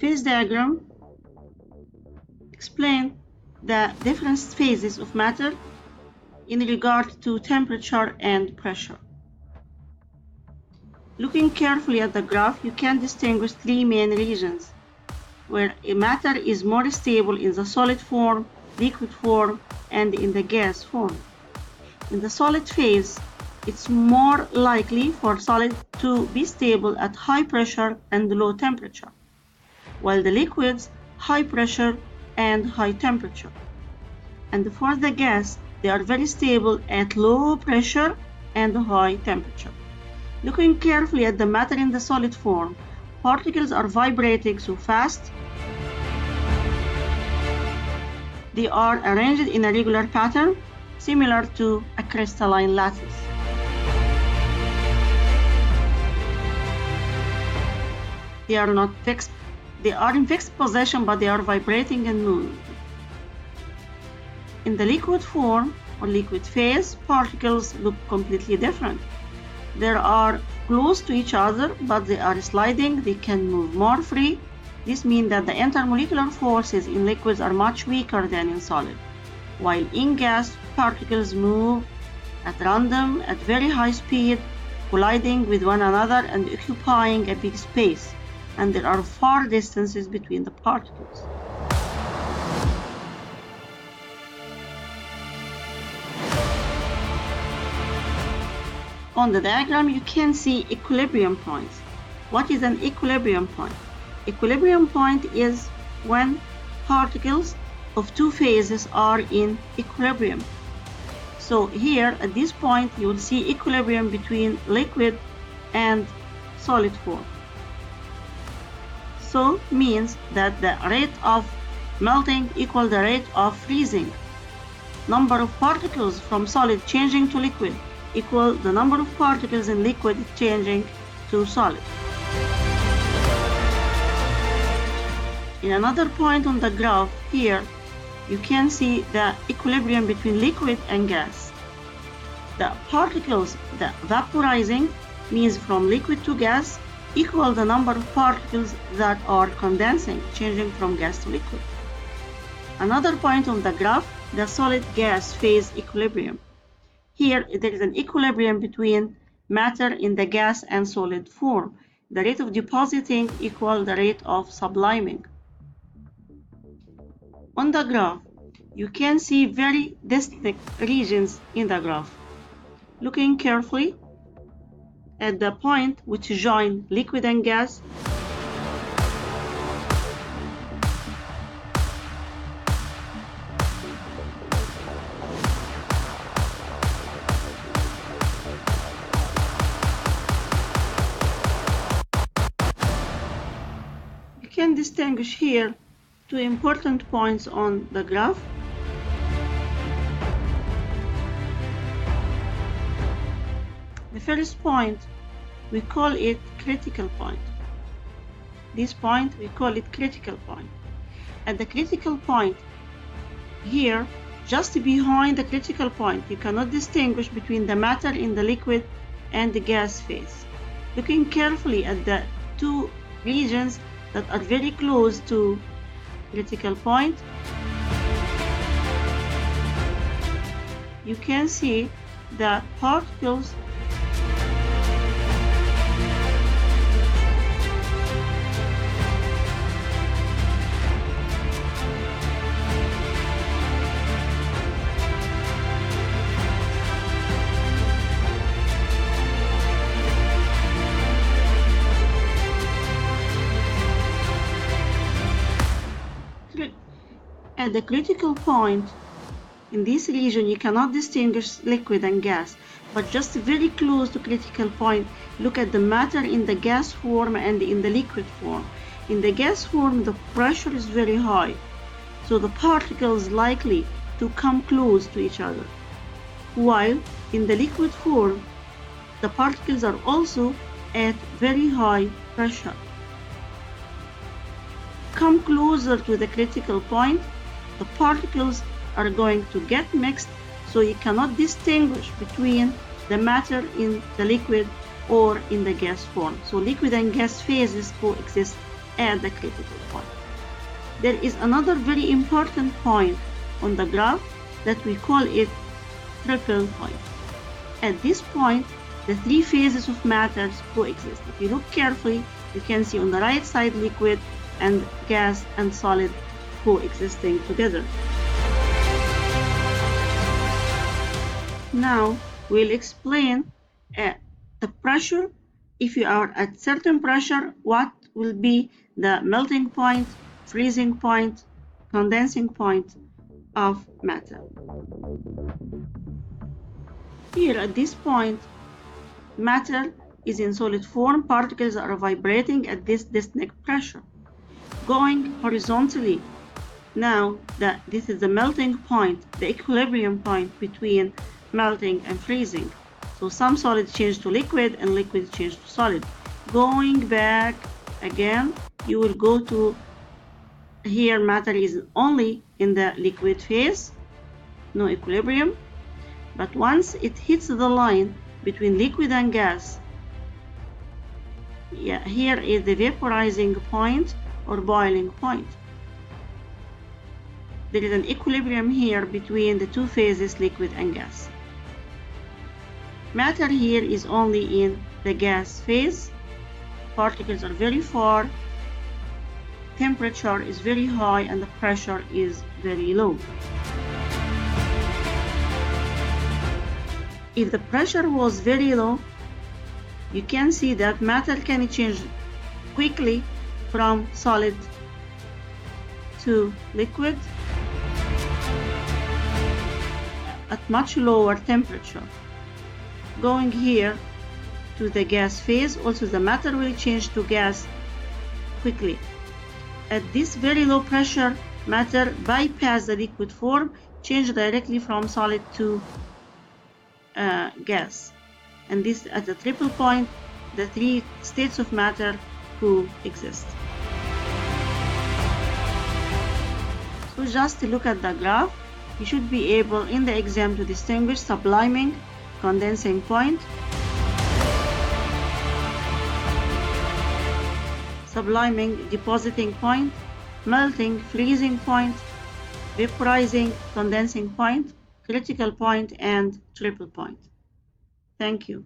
Phase diagram explains the different phases of matter in regard to temperature and pressure. Looking carefully at the graph, you can distinguish three main regions where a matter is more stable in the solid form, liquid form, and in the gas form. In the solid phase, it's more likely for solid to be stable at high pressure and low temperature, while the liquids, high pressure and high temperature. And for the gas, they are very stable at low pressure and high temperature. Looking carefully at the matter in the solid form, particles are vibrating so fast. They are arranged in a regular pattern, similar to a crystalline lattice. They are not fixed. They are in fixed position, but they are vibrating and moving. In the liquid form or liquid phase, particles look completely different. They are close to each other, but they are sliding. They can move more free. This means that the intermolecular forces in liquids are much weaker than in solid, while in gas, particles move at random at very high speed, colliding with one another and occupying a big space, and there are far distances between the particles. On the diagram, you can see equilibrium points. What is an equilibrium point? Equilibrium point is when particles of two phases are in equilibrium. So here at this point, you will see equilibrium between liquid and solid form. So means that the rate of melting equals the rate of freezing. Number of particles from solid changing to liquid equal the number of particles in liquid changing to solid. In another point on the graph here, you can see the equilibrium between liquid and gas. The particles, the vaporizing, means from liquid to gas, equal the number of particles that are condensing, changing from gas to liquid. Another point on the graph, the solid-gas phase equilibrium. Here, there is an equilibrium between matter in the gas and solid form. The rate of depositing equals the rate of subliming. On the graph, you can see very distinct regions in the graph. Looking carefully at the point which join liquid and gas, you can distinguish here two important points on the graph. The first point, we call it critical point. This point, we call it critical point. At the critical point, here, just behind the critical point, you cannot distinguish between the matter in the liquid and the gas phase. Looking carefully at the two regions that are very close to critical point, you can see that particles at the critical point. In this region, you cannot distinguish liquid and gas, but just very close to critical point, look at the matter in the gas form and in the liquid form. In the gas form, the pressure is very high, so the particles likely to come close to each other, while in the liquid form, the particles are also at very high pressure. Come closer to the critical point, the particles are going to get mixed, so you cannot distinguish between the matter in the liquid or in the gas form. So liquid and gas phases coexist at the critical point. There is another very important point on the graph that we call it triple point. At this point, the three phases of matter coexist. If you look carefully, you can see on the right side liquid and gas and solid coexisting together. Now we'll explain the pressure. If you are at certain pressure, what will be the melting point, freezing point, condensing point of matter. Here at this point, matter is in solid form. Particles are vibrating at this distinct pressure, going horizontally. Now this is the melting point, the equilibrium point between melting and freezing. So some solids change to liquid and liquid change to solid. Going back again, you will go to here. Matter is only in the liquid phase, no equilibrium. But once it hits the line between liquid and gas, here is the vaporizing point or boiling point. There is an equilibrium here between the two phases, liquid and gas. Matter here is only in the gas phase. Particles are very far, temperature is very high, and the pressure is very low. If the pressure was very low, you can see that matter can change quickly from solid to liquid at much lower temperature. Going here to the gas phase, also the matter will change to gas quickly. At this very low pressure, matter bypass the liquid form, change directly from solid to gas. And this at the triple point, the three states of matter coexist. So just to look at the graph, you should be able in the exam to distinguish subliming, condensing point, subliming, depositing point, melting, freezing point, vaporizing, condensing point, critical point, and triple point. Thank you.